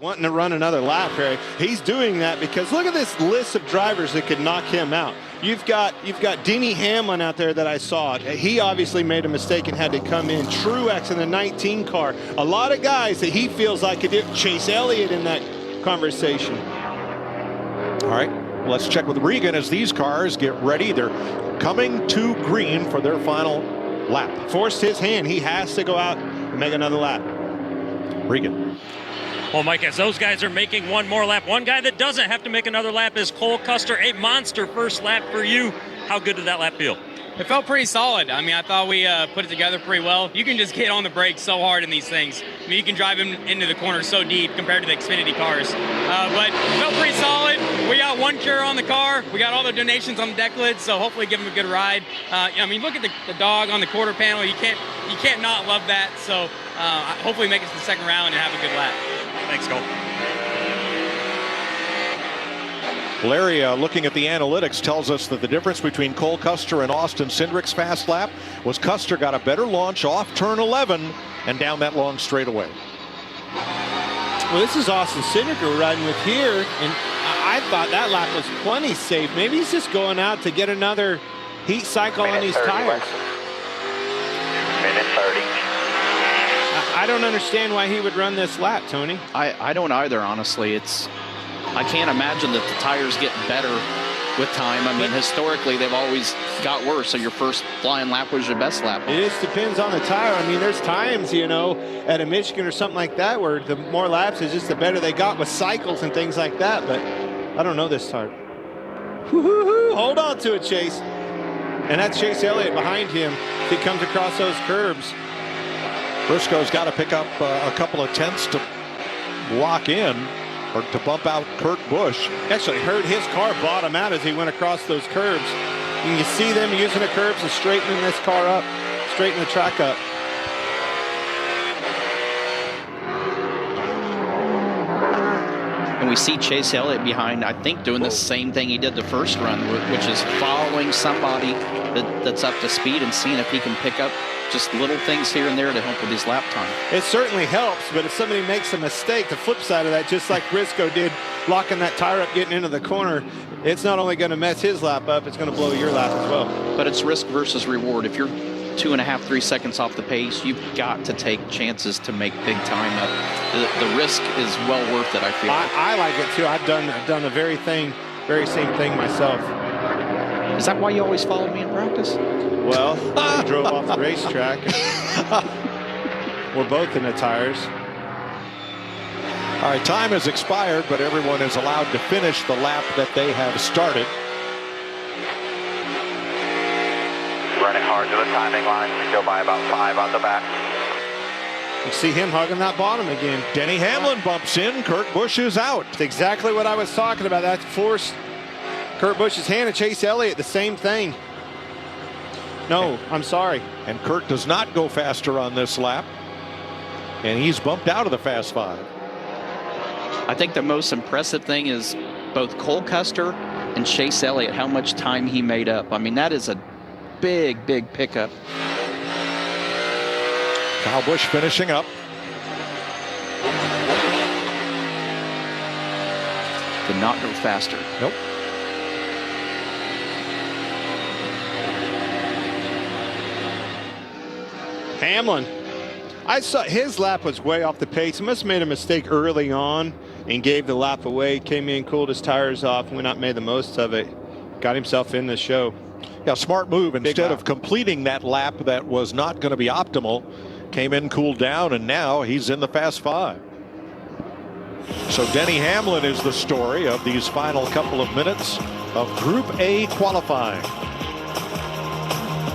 wanting to run another lap, Harry. He's doing that because look at this list of drivers that could knock him out. You've got Denny Hamlin out there that I saw. He obviously made a mistake and had to come in. Truex in the 19 car. A lot of guys that he feels like could do. Chase Elliott in that conversation. All right, let's check with Regan as these cars get ready. They're coming to green for their final lap. Forced his hand. He has to go out and make another lap. Regan. Well, Mike, as those guys are making one more lap, one guy that doesn't have to make another lap is Cole Custer. A monster first lap for you. How good did that lap feel? It felt pretty solid. I mean, I thought we put it together pretty well. You can just get on the brakes so hard in these things. I mean, you can drive him into the corner so deep compared to the Xfinity cars. But it felt pretty solid. We got one cure on the car. We got all the donations on the deck lid, so hopefully give him a good ride. I mean, look at the dog on the quarter panel. You can't not love that. So hopefully make it to the second round and have a good lap. Thanks, Cole. Larry, looking at the analytics, tells us that the difference between Cole Custer and Austin Cindric's fast lap was Custer got a better launch off turn 11 and down that long straightaway. Well, this is Austin Cindric we're riding with here, and I thought that lap was plenty safe. Maybe he's just going out to get another heat cycle on these tires. Minute 30. I don't understand why he would run this lap, Tony. I don't either, honestly. I can't imagine that the tires get better with time. I mean, historically, they've always got worse. So your first flying lap was your best lap. It just depends on the tire. I mean, there's times, you know, at a Michigan or something like that where the more laps is just the better they got with cycles and things like that. But I don't know this tire. Hold on to it, Chase. And that's Chase Elliott behind him. He comes across those curbs. Briscoe's got to pick up a couple of tenths to lock in or to bump out Kurt Busch. Actually heard his car bottom out as he went across those curbs. You can see them using the curbs and straightening this car up, straightening the track up. And we see Chase Elliott behind, I think, doing the same thing he did the first run, which is following somebody that's up to speed and seeing if he can pick up just little things here and there to help with his lap time. It certainly helps, but if somebody makes a mistake, the flip side of that, just like Briscoe did, locking that tire up, getting into the corner, it's not only going to mess his lap up, it's going to blow your lap as well. But it's risk versus reward. If you're 2.5, 3 seconds off the pace, you've got to take chances to make big time up. The risk is well worth it, I feel. I like it too. I've done the very same thing myself. Is that why you always followed me in practice? Well, I drove off the racetrack. We're both in the tires. All right, time has expired, but everyone is allowed to finish the lap that they have started. Running hard to the timing line. Still by about 5 on the back. You see him hugging that bottom again. Denny Hamlin bumps in. Kurt Busch is out. It's exactly what I was talking about. That forced Kurt Busch's hand, and Chase Elliott, the same thing. No, I'm sorry. And Kurt does not go faster on this lap. And he's bumped out of the Fast Five. I think the most impressive thing is both Cole Custer and Chase Elliott, how much time he made up. I mean, that is a big, big pickup. Kyle Busch finishing up. Did not go faster. Nope. Hamlin. I saw his lap was way off the pace. He must have made a mistake early on and gave the lap away. Came in, cooled his tires off, and went out and made the most of it. Got himself in the show. Yeah, smart move. Instead of completing that lap that was not going to be optimal, came in, cooled down, and now he's in the Fast Five. So Denny Hamlin is the story of these final couple of minutes of Group A qualifying.